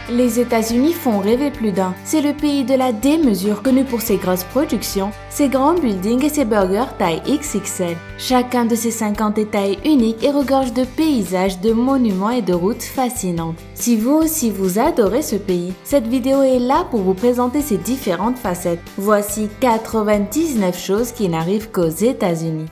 Les États-Unis font rêver plus d'un. C'est le pays de la démesure connu pour ses grosses productions, ses grands buildings et ses burgers taille XXL. Chacun de ces 50 États est unique et regorge de paysages, de monuments et de routes fascinantes. Si vous aussi vous adorez ce pays, cette vidéo est là pour vous présenter ses différentes facettes. Voici 99 choses qui n'arrivent qu'aux États-Unis.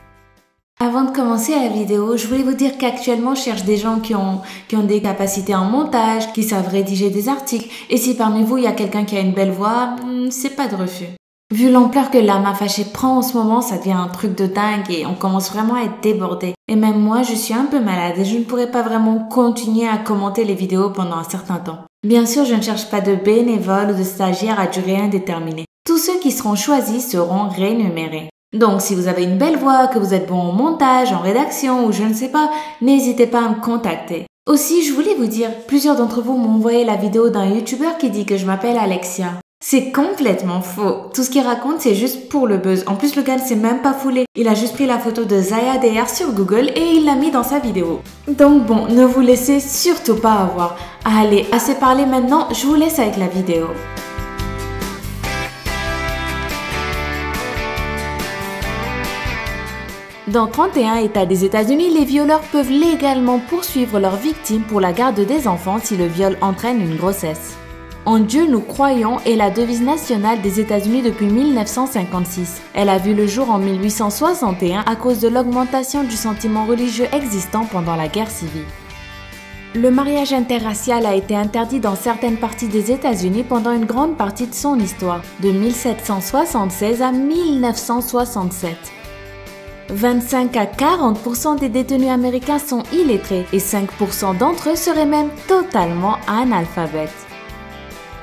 Avant de commencer la vidéo, je voulais vous dire qu'actuellement je cherche des gens qui ont des capacités en montage, qui savent rédiger des articles, et si parmi vous il y a quelqu'un qui a une belle voix, c'est pas de refus. Vu l'ampleur que Lama Fâchée prend en ce moment, ça devient un truc de dingue et on commence vraiment à être débordé. Et même moi, je suis un peu malade et je ne pourrais pas vraiment continuer à commenter les vidéos pendant un certain temps. Bien sûr, je ne cherche pas de bénévoles ou de stagiaires à durée indéterminée. Tous ceux qui seront choisis seront rémunérés. Donc, si vous avez une belle voix, que vous êtes bon en montage, en rédaction ou je ne sais pas, n'hésitez pas à me contacter. Aussi, je voulais vous dire, plusieurs d'entre vous m'ont envoyé la vidéo d'un youtubeur qui dit que je m'appelle Alexia. C'est complètement faux. Tout ce qu'il raconte, c'est juste pour le buzz. En plus, le gars ne s'est même pas foulé. Il a juste pris la photo de Zaya DR sur Google et il l'a mis dans sa vidéo. Donc bon, ne vous laissez surtout pas avoir. Allez, assez parlé maintenant, je vous laisse avec la vidéo. Dans 31 États des États-Unis, les violeurs peuvent légalement poursuivre leurs victimes pour la garde des enfants si le viol entraîne une grossesse. En Dieu nous croyons est la devise nationale des États-Unis depuis 1956. Elle a vu le jour en 1861 à cause de l'augmentation du sentiment religieux existant pendant la guerre civile. Le mariage interracial a été interdit dans certaines parties des États-Unis pendant une grande partie de son histoire, de 1776 à 1967. 25 à 40% des détenus américains sont illettrés et 5% d'entre eux seraient même totalement analphabètes.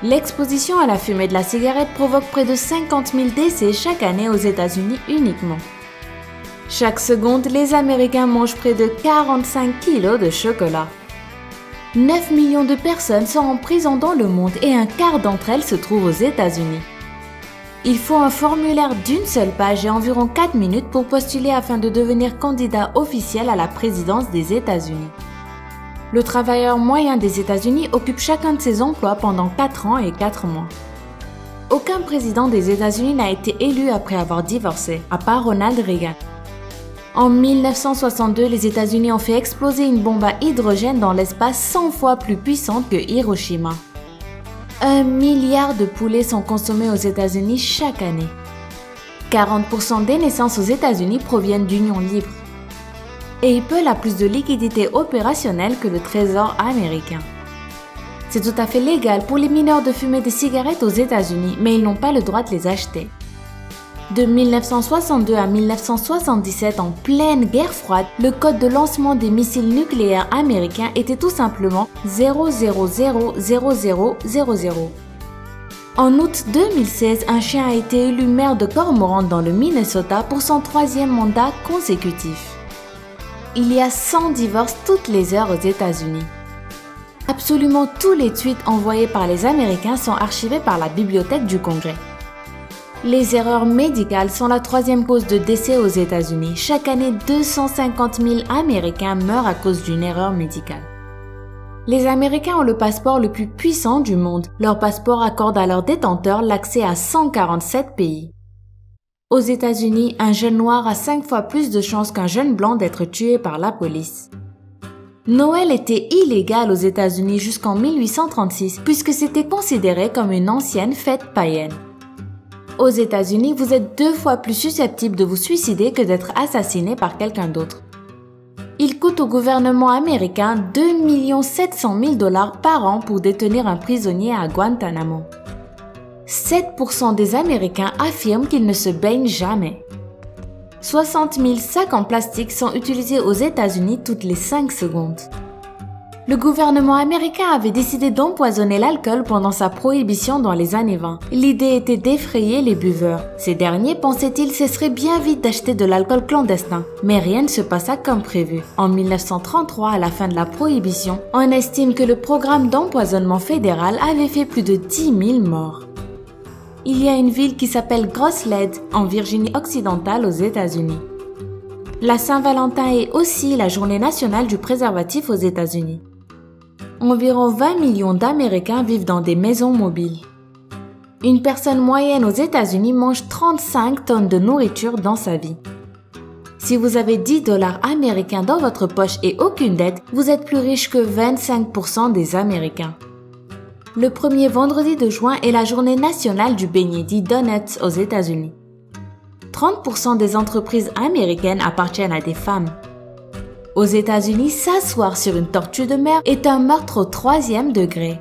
L'exposition à la fumée de la cigarette provoque près de 50 000 décès chaque année aux États-Unis uniquement. Chaque seconde, les Américains mangent près de 45 kilos de chocolat. 9 millions de personnes sont en prison dans le monde et un quart d'entre elles se trouvent aux États-Unis. Il faut un formulaire d'une seule page et environ 4 minutes pour postuler afin de devenir candidat officiel à la présidence des États-Unis. Le travailleur moyen des États-Unis occupe chacun de ses emplois pendant 4 ans et 4 mois. Aucun président des États-Unis n'a été élu après avoir divorcé, à part Ronald Reagan. En 1962, les États-Unis ont fait exploser une bombe à hydrogène dans l'espace 100 fois plus puissante que Hiroshima. 1 milliard de poulets sont consommés aux États-Unis chaque année. 40% des naissances aux États-Unis proviennent d'unions libres. Et Apple a plus de liquidités opérationnelles que le Trésor américain. C'est tout à fait légal pour les mineurs de fumer des cigarettes aux États-Unis, mais ils n'ont pas le droit de les acheter. De 1962 à 1977, en pleine guerre froide, le code de lancement des missiles nucléaires américains était tout simplement 0000000. En août 2016, un chien a été élu maire de Cormorant dans le Minnesota pour son 3e mandat consécutif. Il y a 100 divorces toutes les heures aux États-Unis. Absolument tous les tweets envoyés par les Américains sont archivés par la Bibliothèque du Congrès. Les erreurs médicales sont la 3e cause de décès aux États-Unis. Chaque année, 250 000 Américains meurent à cause d'une erreur médicale. Les Américains ont le passeport le plus puissant du monde. Leur passeport accorde à leurs détenteurs l'accès à 147 pays. Aux États-Unis, un jeune noir a 5 fois plus de chances qu'un jeune blanc d'être tué par la police. Noël était illégal aux États-Unis jusqu'en 1836 puisque c'était considéré comme une ancienne fête païenne. Aux États-Unis, vous êtes 2 fois plus susceptible de vous suicider que d'être assassiné par quelqu'un d'autre. Il coûte au gouvernement américain 2 700 000 $ par an pour détenir un prisonnier à Guantanamo. 7% des Américains affirment qu'ils ne se baignent jamais. 60 000 sacs en plastique sont utilisés aux États-Unis toutes les 5 secondes. Le gouvernement américain avait décidé d'empoisonner l'alcool pendant sa prohibition dans les années 20. L'idée était d'effrayer les buveurs. Ces derniers, pensaient-ils, cesseraient bien vite d'acheter de l'alcool clandestin. Mais rien ne se passa comme prévu. En 1933, à la fin de la prohibition, on estime que le programme d'empoisonnement fédéral avait fait plus de 10 000 morts. Il y a une ville qui s'appelle Grosse Lead, en Virginie occidentale aux États-Unis. La Saint-Valentin est aussi la journée nationale du préservatif aux États-Unis. environ 20 millions d'Américains vivent dans des maisons mobiles. Une personne moyenne aux États-Unis mange 35 tonnes de nourriture dans sa vie. Si vous avez 10 dollars américains dans votre poche et aucune dette, vous êtes plus riche que 25% des Américains. Le premier vendredi de juin est la journée nationale du beignet dit Donuts aux États-Unis. 30% des entreprises américaines appartiennent à des femmes. Aux États-Unis, s'asseoir sur une tortue de mer est un meurtre au 3e degré.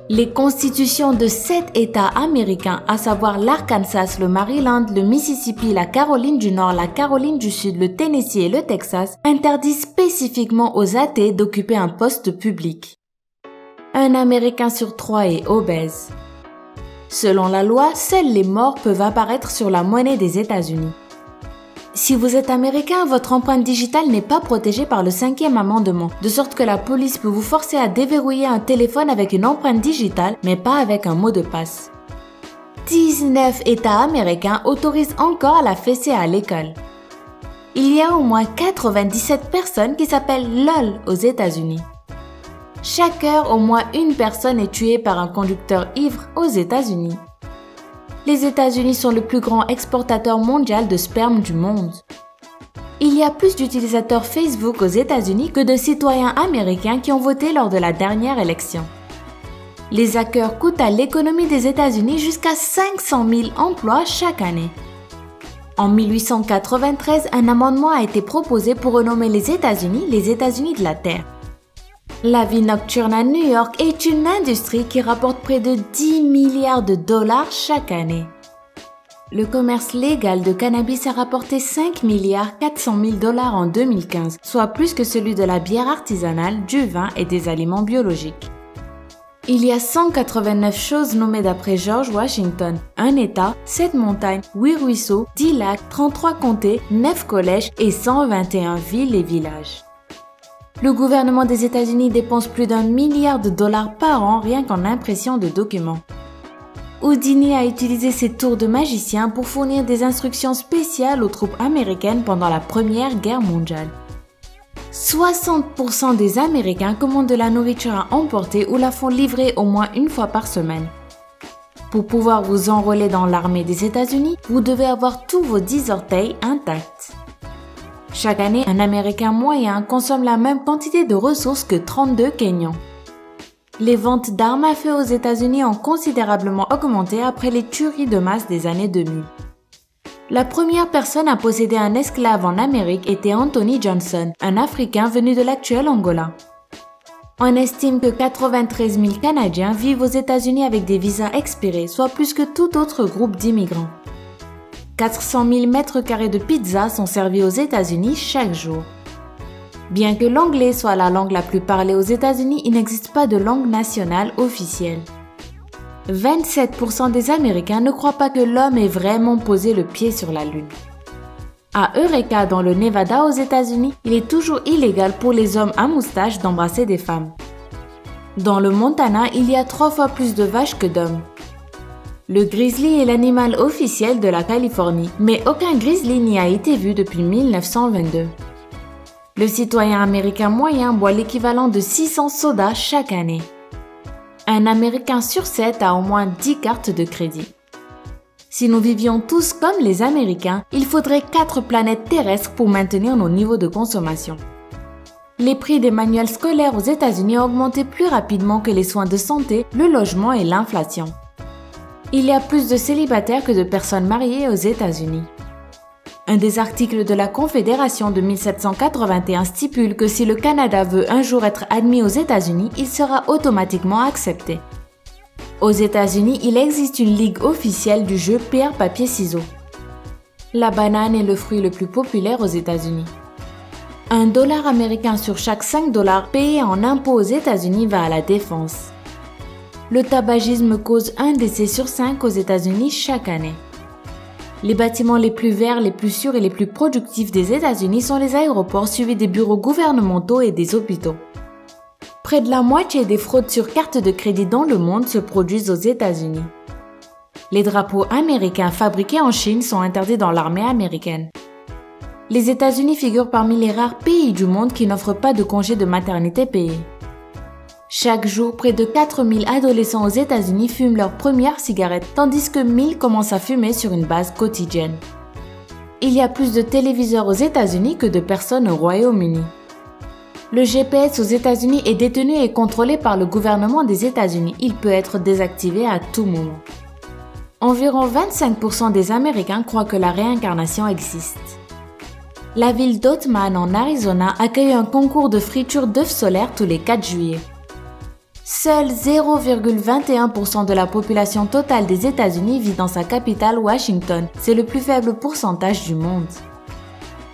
Les constitutions de 7 États américains, à savoir l'Arkansas, le Maryland, le Mississippi, la Caroline du Nord, la Caroline du Sud, le Tennessee et le Texas, interdisent spécifiquement aux athées d'occuper un poste public. Un Américain sur 3 est obèse. Selon la loi, seuls les morts peuvent apparaître sur la monnaie des États-Unis. Si vous êtes américain, votre empreinte digitale n'est pas protégée par le 5e amendement, de sorte que la police peut vous forcer à déverrouiller un téléphone avec une empreinte digitale, mais pas avec un mot de passe. 19 États américains autorisent encore la fessée à l'école. Il y a au moins 97 personnes qui s'appellent LOL aux États-Unis. Chaque heure, au moins une personne est tuée par un conducteur ivre aux États-Unis. Les États-Unis sont le plus grand exportateur mondial de sperme du monde. Il y a plus d'utilisateurs Facebook aux États-Unis que de citoyens américains qui ont voté lors de la dernière élection. Les hackers coûtent à l'économie des États-Unis jusqu'à 500 000 emplois chaque année. En 1893, un amendement a été proposé pour renommer les États-Unis de la Terre. La vie nocturne à New York est une industrie qui rapporte près de 10 milliards de dollars chaque année. Le commerce légal de cannabis a rapporté 5 milliards 400 000 dollars en 2015, soit plus que celui de la bière artisanale, du vin et des aliments biologiques. Il y a 189 choses nommées d'après George Washington, un État, 7 montagnes, 8 ruisseaux, 10 lacs, 33 comtés, 9 collèges et 121 villes et villages. Le gouvernement des États-Unis dépense plus d'1 milliard de dollars par an rien qu'en impression de documents. Houdini a utilisé ses tours de magicien pour fournir des instructions spéciales aux troupes américaines pendant la Première Guerre mondiale. 60% des Américains commandent de la nourriture à emporter ou la font livrer au moins une fois par semaine. Pour pouvoir vous enrôler dans l'armée des États-Unis, vous devez avoir tous vos 10 orteils intacts. Chaque année, un Américain moyen consomme la même quantité de ressources que 32 Kenyans. Les ventes d'armes à feu aux États-Unis ont considérablement augmenté après les tueries de masse des années 2000. La première personne à posséder un esclave en Amérique était Anthony Johnson, un Africain venu de l'actuel Angola. On estime que 93 000 Canadiens vivent aux États-Unis avec des visas expirés, soit plus que tout autre groupe d'immigrants. 400 000 mètres carrés de pizza sont servis aux États-Unis chaque jour. Bien que l'anglais soit la langue la plus parlée aux États-Unis, il n'existe pas de langue nationale officielle. 27% des Américains ne croient pas que l'homme ait vraiment posé le pied sur la Lune. À Eureka, dans le Nevada aux États-Unis, il est toujours illégal pour les hommes à moustache d'embrasser des femmes. Dans le Montana, il y a 3 fois plus de vaches que d'hommes. Le grizzly est l'animal officiel de la Californie, mais aucun grizzly n'y a été vu depuis 1922. Le citoyen américain moyen boit l'équivalent de 600 sodas chaque année. Un Américain sur 7 a au moins 10 cartes de crédit. Si nous vivions tous comme les Américains, il faudrait 4 planètes terrestres pour maintenir nos niveaux de consommation. Les prix des manuels scolaires aux États-Unis ont augmenté plus rapidement que les soins de santé, le logement et l'inflation. Il y a plus de célibataires que de personnes mariées aux États-Unis. Un des articles de la Confédération de 1781 stipule que si le Canada veut un jour être admis aux États-Unis, il sera automatiquement accepté. Aux États-Unis, il existe une ligue officielle du jeu pierre-papier-ciseaux. La banane est le fruit le plus populaire aux États-Unis. $1 américain sur chaque 5 $ payés en impôts aux États-Unis va à la défense. Le tabagisme cause 1 décès sur 5 aux États-Unis chaque année. Les bâtiments les plus verts, les plus sûrs et les plus productifs des États-Unis sont les aéroports suivis des bureaux gouvernementaux et des hôpitaux. Près de la moitié des fraudes sur carte de crédit dans le monde se produisent aux États-Unis. Les drapeaux américains fabriqués en Chine sont interdits dans l'armée américaine. Les États-Unis figurent parmi les rares pays du monde qui n'offrent pas de congé de maternité payé. Chaque jour, près de 4000 adolescents aux États-Unis fument leur première cigarette, tandis que 1000 commencent à fumer sur une base quotidienne. Il y a plus de téléviseurs aux États-Unis que de personnes au Royaume-Uni. Le GPS aux États-Unis est détenu et contrôlé par le gouvernement des États-Unis. Il peut être désactivé à tout moment. Environ 25% des Américains croient que la réincarnation existe. La ville d'Ottman en Arizona accueille un concours de friture d'œufs solaires tous les 4 juillet. Seul 0,21% de la population totale des États-Unis vit dans sa capitale Washington. C'est le plus faible pourcentage du monde.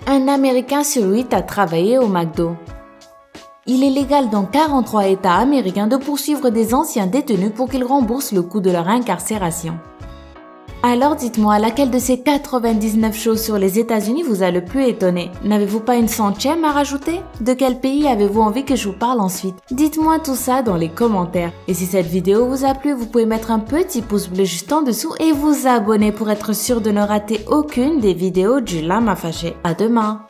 Un Américain sur 8 a travaillé au McDo. Il est légal dans 43 États américains de poursuivre des anciens détenus pour qu'ils remboursent le coût de leur incarcération. Alors dites-moi, laquelle de ces 99 choses sur les États-Unis vous a le plus étonné? N'avez-vous pas une 100e à rajouter? De quel pays avez-vous envie que je vous parle ensuite? Dites-moi tout ça dans les commentaires. Et si cette vidéo vous a plu, vous pouvez mettre un petit pouce bleu juste en dessous et vous abonner pour être sûr de ne rater aucune des vidéos du Lama Fâché. À demain!